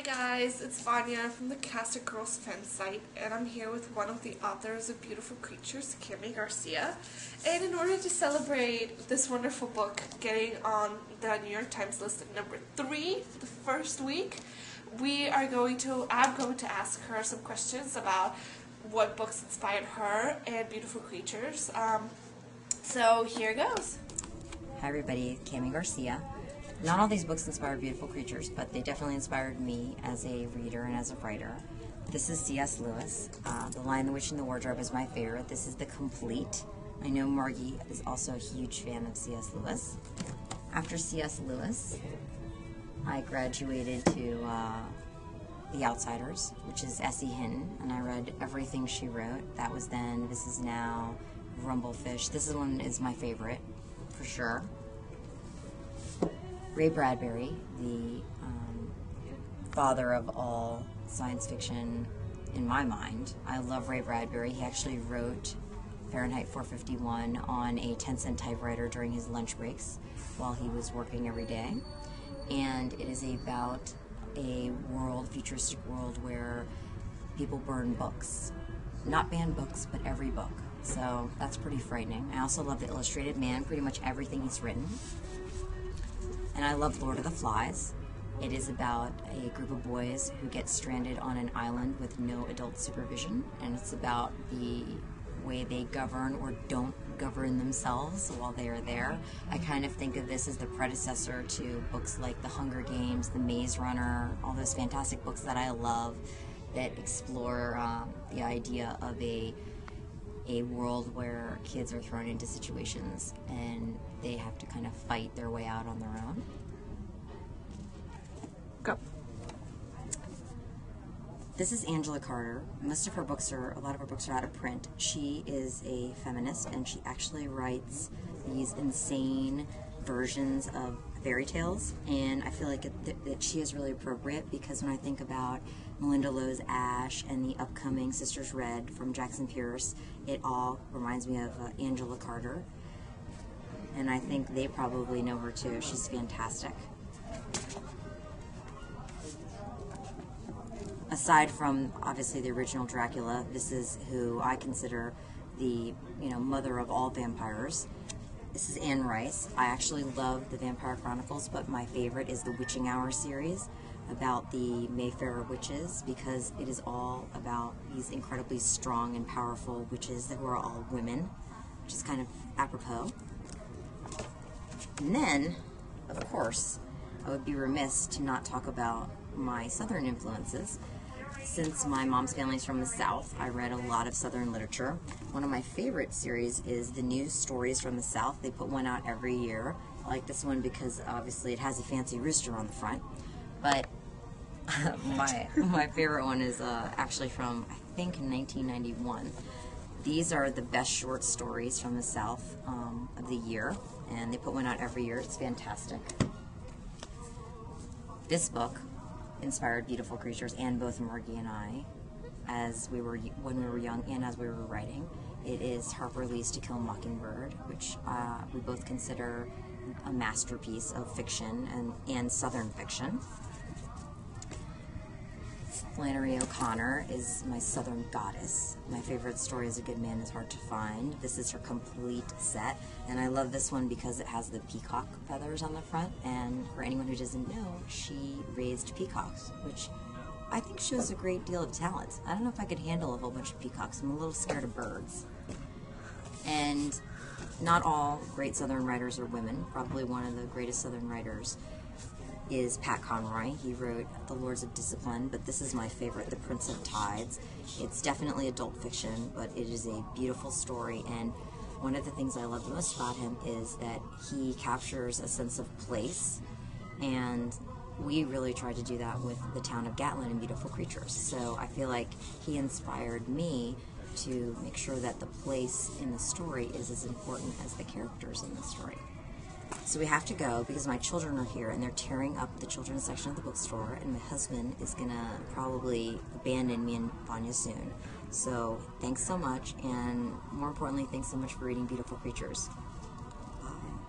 guys, it's Vanya from the Cast Girls fan site, and I'm here with one of the authors of Beautiful Creatures, Garcia. And in order to celebrate this wonderful book getting on the New York Times list at number 3 the first week, I'm going to ask her some questions about what books inspired her and Beautiful Creatures. So here goes. Hi everybody, Garcia. Not all these books inspired Beautiful Creatures, but they definitely inspired me as a reader and as a writer. This is C.S. Lewis. The Lion, the Witch, and the Wardrobe is my favorite. This is the complete. I know Margie is also a huge fan of C.S. Lewis. After C.S. Lewis, I graduated to The Outsiders, which is S.E. Hinton, and I read everything she wrote. That was then, This Is Now, Rumblefish. This one is my favorite, for sure. Ray Bradbury, the father of all science fiction in my mind. I love Ray Bradbury. He actually wrote Fahrenheit 451 on a 10-cent typewriter during his lunch breaks while he was working every day. And it is about a futuristic world where people burn books. Not banned books, but every book. So that's pretty frightening. I also love The Illustrated Man, pretty much everything he's written. And I love Lord of the Flies. It is about a group of boys who get stranded on an island with no adult supervision, and it's about the way they govern or don't govern themselves while they are there. I kind of think of this as the predecessor to books like The Hunger Games, The Maze Runner, all those fantastic books that I love that explore the idea of a world where kids are thrown into situations and they have to kind of fight their way out on their own. Go. This is Angela Carter. A lot of her books are out of print. She is a feminist, and she actually writes these insane versions of fairy tales, and I feel like that she is really appropriate because when I think about Melinda Lowe's Ash and the upcoming Sisters Red from Jackson Pierce, it all reminds me of Angela Carter, and I think they probably know her too. She's fantastic. Aside from obviously the original Dracula, this is who I consider the mother of all vampires. This is Anne Rice. I actually love the Vampire Chronicles, but my favorite is the Witching Hour series about the Mayfair witches, because it is all about these incredibly strong and powerful witches who are all women, which is kind of apropos. And then, of course, I would be remiss to not talk about my Southern influences. Since my mom's family is from the South, I read a lot of Southern literature. One of my favorite series is the New Stories from the South. They put one out every year. I like this one because obviously it has a fancy rooster on the front. But my favorite one is actually from, I think, 1991. These are the best short stories from the South of the year, and they put one out every year. It's fantastic. This book inspired Beautiful Creatures and both Margie and I when we were young and as we were writing. It is Harper Lee's To Kill a Mockingbird, which we both consider a masterpiece of fiction and Southern fiction. Flannery O'Connor is my Southern goddess. My favorite story is A Good Man Is Hard to Find. This is her complete set, and I love this one because it has the peacock feathers on the front, and for anyone who doesn't know, she raised peacocks, which I think shows a great deal of talent. I don't know if I could handle a whole bunch of peacocks. I'm a little scared of birds. And not all great Southern writers are women. Probably one of the greatest Southern writers is Pat Conroy. He wrote The Lords of Discipline, but this is my favorite, The Prince of Tides. It's definitely adult fiction, but it is a beautiful story, and one of the things I love the most about him is that he captures a sense of place, and we really tried to do that with the town of Gatlin in Beautiful Creatures. So I feel like he inspired me to make sure that the place in the story is as important as the characters in the story. So we have to go because my children are here and they're tearing up the children's section of the bookstore, and my husband is gonna probably abandon me and Vanya soon. So thanks so much, and more importantly, thanks so much for reading Beautiful Creatures.